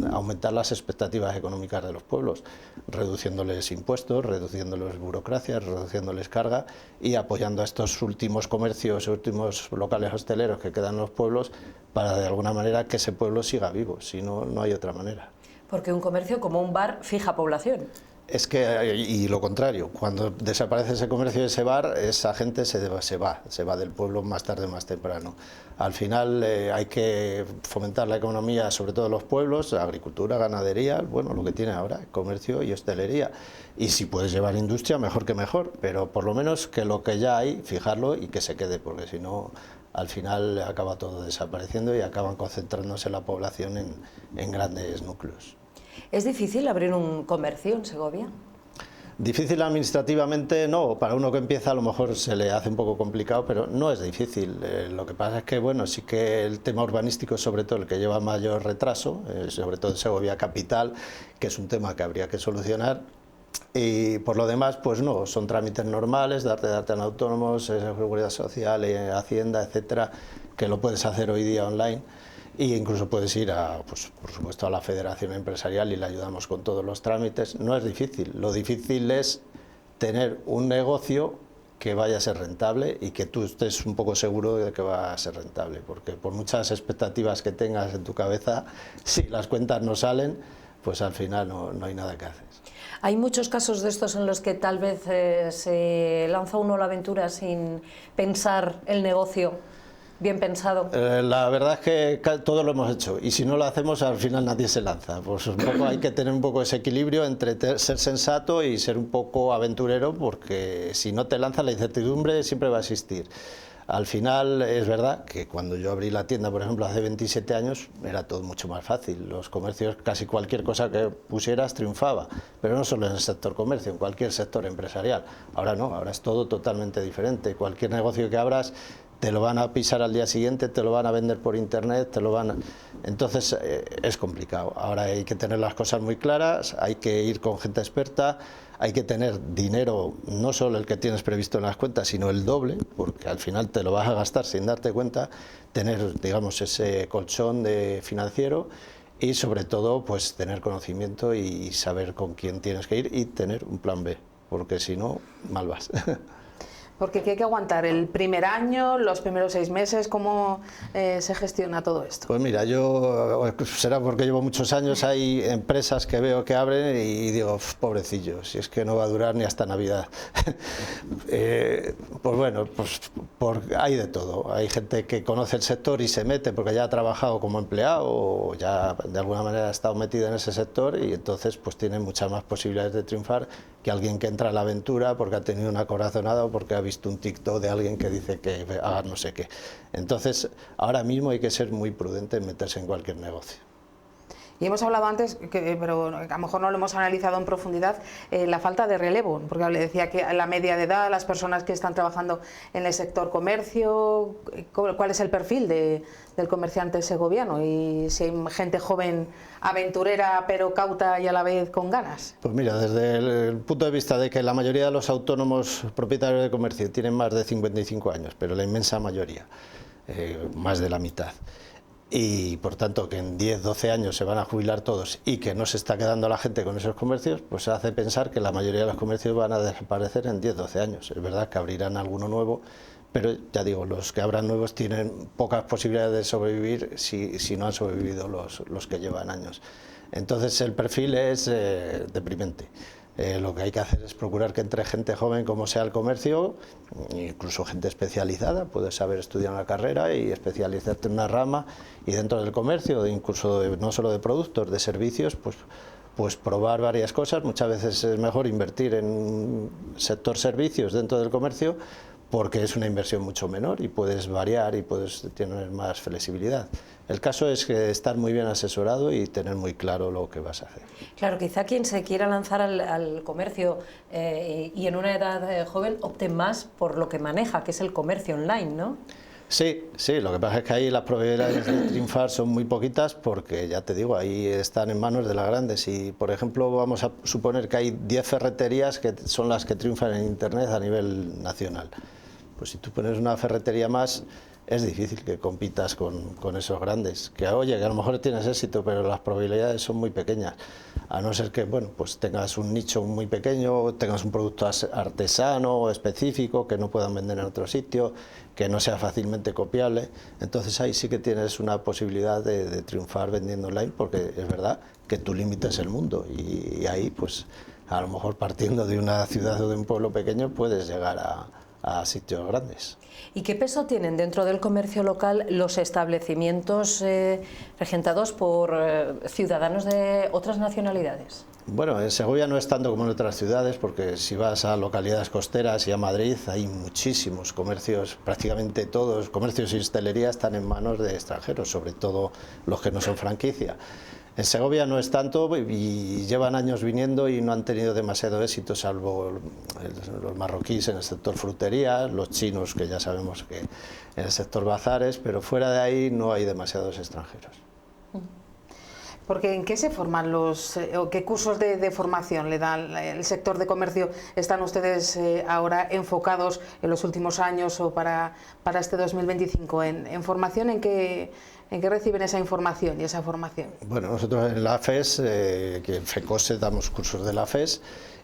aumentar las expectativas económicas de los pueblos, reduciéndoles impuestos, reduciéndoles burocracia, reduciéndoles carga y apoyando a estos últimos comercios, últimos locales hosteleros que quedan en los pueblos para de alguna manera que ese pueblo siga vivo, si no, no hay otra manera. Porque un comercio como un bar fija población. Es que, y lo contrario, cuando desaparece ese comercio y ese bar, esa gente se va del pueblo más tarde o más temprano. Al final hay que fomentar la economía, sobre todo en los pueblos, agricultura, ganadería, bueno, lo que tiene ahora, comercio y hostelería. Y si puedes llevar industria, mejor que mejor, pero por lo menos que lo que ya hay, fijarlo y que se quede, porque si no, al final acaba todo desapareciendo y acaban concentrándose la población en grandes núcleos. ¿Es difícil abrir un comercio en Segovia? Difícil administrativamente no, para uno que empieza a lo mejor se le hace un poco complicado, pero no es difícil. Lo que pasa es que bueno, sí que el tema urbanístico es sobre todo el que lleva mayor retraso, sobre todo en Segovia capital, que es un tema que habría que solucionar. Y por lo demás, pues no, son trámites normales, darte de alta en autónomos, seguridad social, hacienda, etcétera, que lo puedes hacer hoy día online. Y incluso puedes ir pues, por supuesto, a la Federación Empresarial y le ayudamos con todos los trámites. No es difícil, lo difícil es tener un negocio que vaya a ser rentable y que tú estés un poco seguro de que va a ser rentable, porque por muchas expectativas que tengas en tu cabeza, si las cuentas no salen, pues al final no hay nada que hacer. Hay muchos casos de estos en los que tal vez se lanza uno a la aventura sin pensar el negocio bien pensado. La verdad es que todo lo hemos hecho y si no lo hacemos al final nadie se lanza. Pues un poco hay que tener un poco ese equilibrio entre ser sensato y ser un poco aventurero, porque si no te lanzas la incertidumbre siempre va a existir. Al final es verdad que cuando yo abrí la tienda, por ejemplo, hace 27 años, era todo mucho más fácil. Los comercios, casi cualquier cosa que pusieras triunfaba, pero no solo en el sector comercio, en cualquier sector empresarial. Ahora no, ahora es todo totalmente diferente. Cualquier negocio que abras te lo van a pisar al día siguiente, te lo van a vender por internet, entonces es complicado. Ahora hay que tener las cosas muy claras, hay que ir con gente experta, hay que tener dinero, no solo el que tienes previsto en las cuentas, sino el doble, porque al final te lo vas a gastar sin darte cuenta, tener, digamos, ese colchón financiero y sobre todo pues tener conocimiento y saber con quién tienes que ir y tener un plan B, porque si no, mal vas. Porque ¿qué hay que aguantar? ¿El primer año, los primeros 6 meses? ¿Cómo se gestiona todo esto? Pues mira, yo, será porque llevo muchos años, hay empresas que veo que abren y digo, pobrecillos, si es que no va a durar ni hasta Navidad. Pues bueno, pues hay de todo. Hay gente que conoce el sector y se mete porque ya ha trabajado como empleado o ya de alguna manera ha estado metida en ese sector y entonces pues tiene muchas más posibilidades de triunfar que alguien que entra a la aventura porque ha tenido una corazonada o porque ha visto un TikTok de alguien que dice que haga no sé qué. Entonces, ahora mismo hay que ser muy prudente en meterse en cualquier negocio. Y hemos hablado antes, pero a lo mejor no lo hemos analizado en profundidad, la falta de relevo, porque le decía que la media de edad, las personas que están trabajando en el sector comercio, ¿cuál es el perfil del comerciante segoviano? Y si hay gente joven, aventurera, pero cauta y a la vez con ganas. Pues mira, desde el punto de vista de que la mayoría de los autónomos propietarios de comercio tienen más de 55 años, pero la inmensa mayoría, más de la mitad. Y por tanto que en 10, 12 años se van a jubilar todos y que no se está quedando la gente con esos comercios, pues se hace pensar que la mayoría de los comercios van a desaparecer en 10, 12 años. Es verdad que abrirán alguno nuevo, pero ya digo, los que abran nuevos tienen pocas posibilidades de sobrevivir si no han sobrevivido los que llevan años. Entonces el perfil es deprimente. Lo que hay que hacer es procurar que entre gente joven como sea el comercio, incluso gente especializada, puedes saber estudiar una carrera y especializarte en una rama y dentro del comercio, incluso no solo de productos, de servicios, pues probar varias cosas. Muchas veces es mejor invertir en sector servicios dentro del comercio porque es una inversión mucho menor y puedes variar y puedes tener más flexibilidad. El caso es que estar muy bien asesorado y tener muy claro lo que vas a hacer. Claro, quizá quien se quiera lanzar al comercio y en una edad joven opte más por lo que maneja, que es el comercio online, ¿no? Sí, lo que pasa es que ahí las probabilidades de triunfar son muy poquitas porque, ya te digo, ahí están en manos de las grandes. Y, por ejemplo, vamos a suponer que hay 10 ferreterías que son las que triunfan en Internet a nivel nacional. Pues si tú pones una ferretería más, es difícil que compitas con esos grandes. Que oye, que a lo mejor tienes éxito, pero las probabilidades son muy pequeñas. A no ser que, bueno, pues tengas un nicho muy pequeño, tengas un producto artesano o específico que no puedan vender en otro sitio, que no sea fácilmente copiable. Entonces ahí sí que tienes una posibilidad de triunfar vendiendo online, porque es verdad que tu límite es el mundo. Y ahí, pues, a lo mejor partiendo de una ciudad o de un pueblo pequeño puedes llegar a sitios grandes. ¿Y qué peso tienen dentro del comercio local los establecimientos regentados por ciudadanos de otras nacionalidades? Bueno, en Segovia no es tanto como en otras ciudades, porque si vas a localidades costeras y a Madrid hay muchísimos comercios, prácticamente todos, comercios y hostelería están en manos de extranjeros, sobre todo los que no son franquicia. En Segovia no es tanto y llevan años viniendo y no han tenido demasiado éxito, salvo los marroquíes en el sector frutería, los chinos que ya sabemos que en el sector bazares, pero fuera de ahí no hay demasiados extranjeros. Porque ¿en qué se forman o qué cursos de formación le dan el sector de comercio? ¿Están ustedes ahora enfocados en los últimos años o para este 2025 en formación? ¿En qué reciben esa información y esa formación? Bueno, nosotros en la FES, que en FECOSE damos cursos de la FES,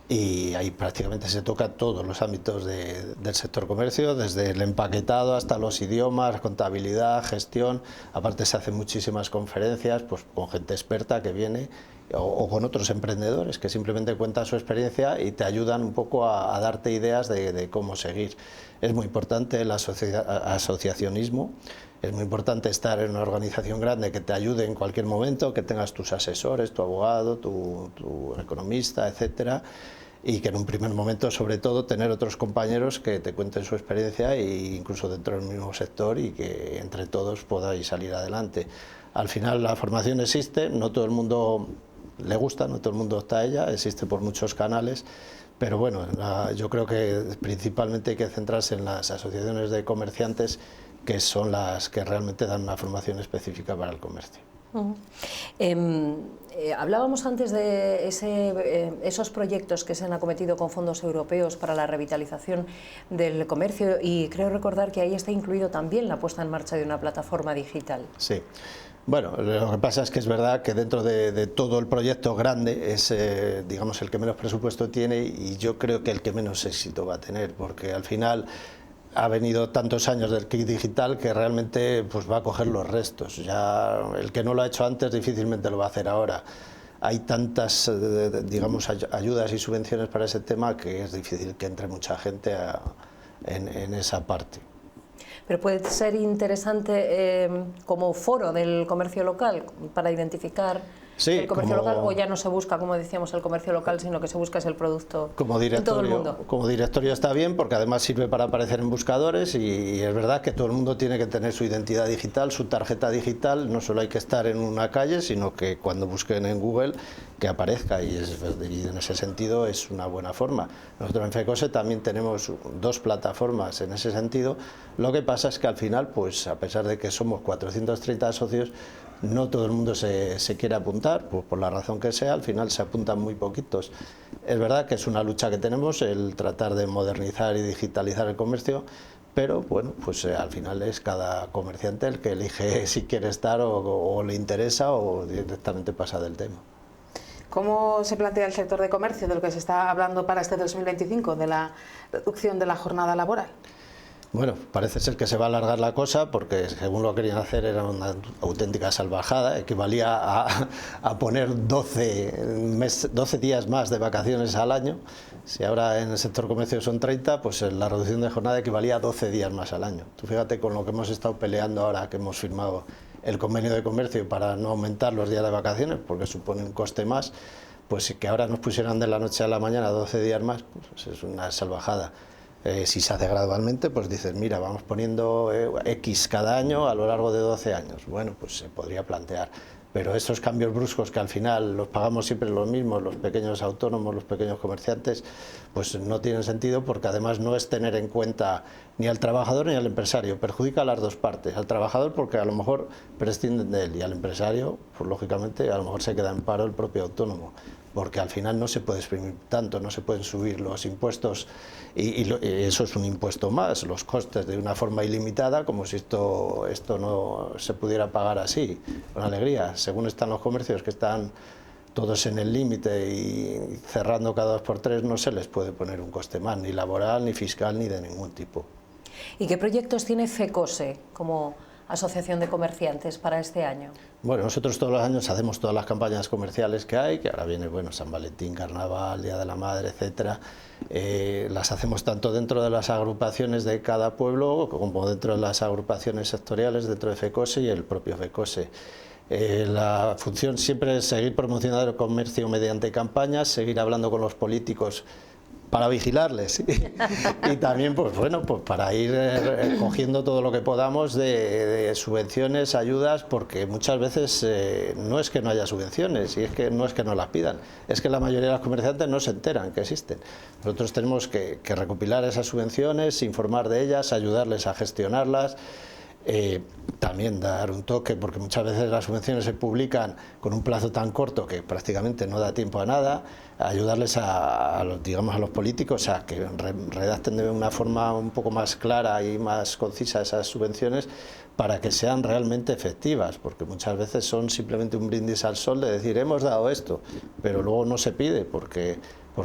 y ahí prácticamente se toca todos los ámbitos del sector comercio, desde el empaquetado hasta los idiomas, contabilidad, gestión. Aparte se hacen muchísimas conferencias pues, con gente experta que viene o con otros emprendedores que simplemente cuentan su experiencia y te ayudan un poco a darte ideas de cómo seguir. Es muy importante el asociacionismo. Es muy importante estar en una organización grande que te ayude en cualquier momento, que tengas tus asesores, tu abogado, tu economista, etcétera, y que en un primer momento, sobre todo, tener otros compañeros que te cuenten su experiencia e incluso dentro del mismo sector y que entre todos podáis salir adelante. Al final la formación existe, no todo el mundo le gusta, no todo el mundo opta a ella, existe por muchos canales, pero bueno, yo creo que principalmente hay que centrarse en las asociaciones de comerciantes, que son las que realmente dan una formación específica para el comercio. Hablábamos antes de esos proyectos que se han acometido con fondos europeos para la revitalización del comercio y creo recordar que ahí está incluido también la puesta en marcha de una plataforma digital. Sí. Bueno, lo que pasa es que es verdad que dentro de todo el proyecto grande es, digamos, el que menos presupuesto tiene, y yo creo que el que menos éxito va a tener, porque al final ha venido tantos años del kit digital que realmente pues va a coger los restos. Ya el que no lo ha hecho antes difícilmente lo va a hacer ahora. Hay tantas, digamos, ayudas y subvenciones para ese tema que es difícil que entre mucha gente en esa parte. Pero puede ser interesante como foro del comercio local para identificar el comercio local, o ya no se busca, como decíamos, el comercio local, sino que se busca es el producto en todo el mundo. Como directorio está bien, porque además sirve para aparecer en buscadores, y es verdad que todo el mundo tiene que tener su identidad digital, su tarjeta digital. No solo hay que estar en una calle, sino que cuando busquen en Google que aparezca, y en ese sentido es una buena forma. Nosotros en FECOSE también tenemos 2 plataformas en ese sentido. Lo que pasa es que al final, pues a pesar de que somos 430 socios, no todo el mundo se quiere apuntar, pues por la razón que sea. Al final se apuntan muy poquitos. Es verdad que es una lucha que tenemos, el tratar de modernizar y digitalizar el comercio, pero bueno, pues al final es cada comerciante el que elige si quiere estar o le interesa, o directamente pasa del tema. ¿Cómo se plantea el sector de comercio, de lo que se está hablando para este 2025, de la reducción de la jornada laboral? Bueno, parece ser que se va a alargar la cosa, porque según lo querían hacer era una auténtica salvajada. Equivalía a poner 12 días más de vacaciones al año. Si ahora en el sector comercio son 30, pues la reducción de jornada equivalía a 12 días más al año. Tú fíjate con lo que hemos estado peleando ahora que hemos firmado el convenio de comercio para no aumentar los días de vacaciones, porque supone un coste más, pues que ahora nos pusieran de la noche a la mañana 12 días más, pues es una salvajada. Si se hace gradualmente, pues dices, mira, vamos poniendo X cada año a lo largo de 12 años. Bueno, pues se podría plantear. Pero esos cambios bruscos que al final los pagamos siempre los mismos, los pequeños autónomos, los pequeños comerciantes, pues no tienen sentido, porque además no es tener en cuenta ni al trabajador ni al empresario. Perjudica a las dos partes. Al trabajador porque a lo mejor prescinden de él, y al empresario, pues lógicamente a lo mejor se queda en paro el propio autónomo, porque al final no se puede exprimir tanto, no se pueden subir los impuestos, y eso es un impuesto más, los costes de una forma ilimitada, como si esto no se pudiera pagar así, con alegría. Según están los comercios, que están todos en el límite y cerrando cada 2 por 3, no se les puede poner un coste más, ni laboral, ni fiscal, ni de ningún tipo. ¿Y qué proyectos tiene FECOSE como asociación de comerciantes para este año? Bueno, nosotros todos los años hacemos todas las campañas comerciales que hay, que ahora viene, bueno, San Valentín, Carnaval, Día de la Madre, etcétera. Las hacemos tanto dentro de las agrupaciones de cada pueblo como dentro de las agrupaciones sectoriales dentro de FECOSE y el propio FECOSE. La función siempre es seguir promocionando el comercio mediante campañas, seguir hablando con los políticos para vigilarles y también, pues bueno, pues para ir cogiendo todo lo que podamos de subvenciones, ayudas, porque muchas veces no es que no haya subvenciones, y es que no es que no las pidan, es que la mayoría de los comerciantes no se enteran que existen. Nosotros tenemos que recopilar esas subvenciones, informar de ellas, ayudarles a gestionarlas. También dar un toque, porque muchas veces las subvenciones se publican con un plazo tan corto que prácticamente no da tiempo a nada. Ayudarles a los políticos a que redacten de una forma un poco más clara y más concisa esas subvenciones, para que sean realmente efectivas, porque muchas veces son simplemente un brindis al sol de decir hemos dado esto, pero luego no se pide porque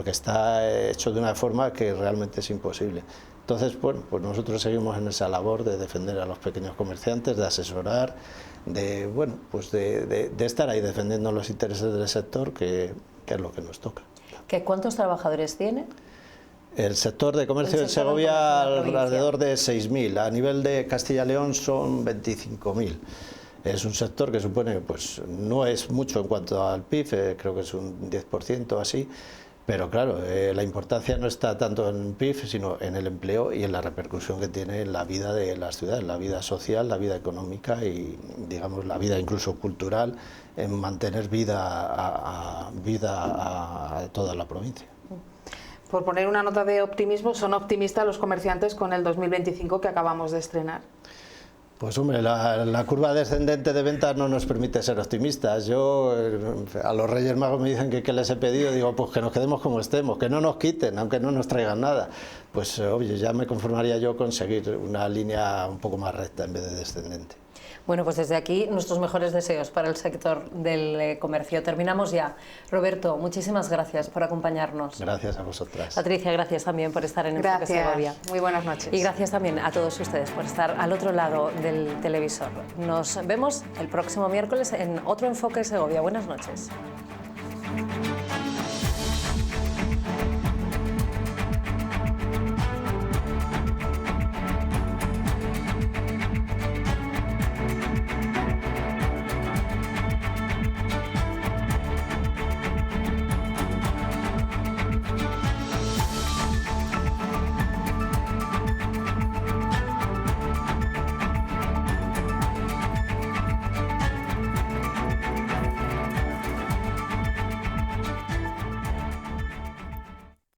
está hecho de una forma que realmente es imposible. Entonces, bueno, pues nosotros seguimos en esa labor de defender a los pequeños comerciantes, de asesorar, de estar ahí defendiendo los intereses del sector, que es lo que nos toca. ¿Cuántos trabajadores tiene? El sector de comercio de Segovia alrededor de 6.000, a nivel de Castilla y León son 25.000. Es un sector que supone, pues no es mucho en cuanto al PIB, creo que es un 10% así, pero claro, la importancia no está tanto en el PIB, sino en el empleo y en la repercusión que tiene en la vida de las ciudades, la vida social, la vida económica y, digamos, la vida incluso cultural, en mantener vida a toda la provincia. Por poner una nota de optimismo, ¿son optimistas los comerciantes con el 2025 que acabamos de estrenar? Pues hombre, la curva descendente de ventas no nos permite ser optimistas. Yo, a los Reyes Magos me dicen que qué les he pedido, digo, pues que nos quedemos como estemos, que no nos quiten, aunque no nos traigan nada. Pues oye, ya me conformaría yo con seguir una línea un poco más recta en vez de descendente. Bueno, pues desde aquí nuestros mejores deseos para el sector del comercio. Terminamos ya. Roberto, muchísimas gracias por acompañarnos. Gracias a vosotras. Patricia, gracias también por estar en Enfoque Segovia. Muy buenas noches. Y gracias también a todos ustedes por estar al otro lado del televisor. Nos vemos el próximo miércoles en otro Enfoque Segovia. Buenas noches.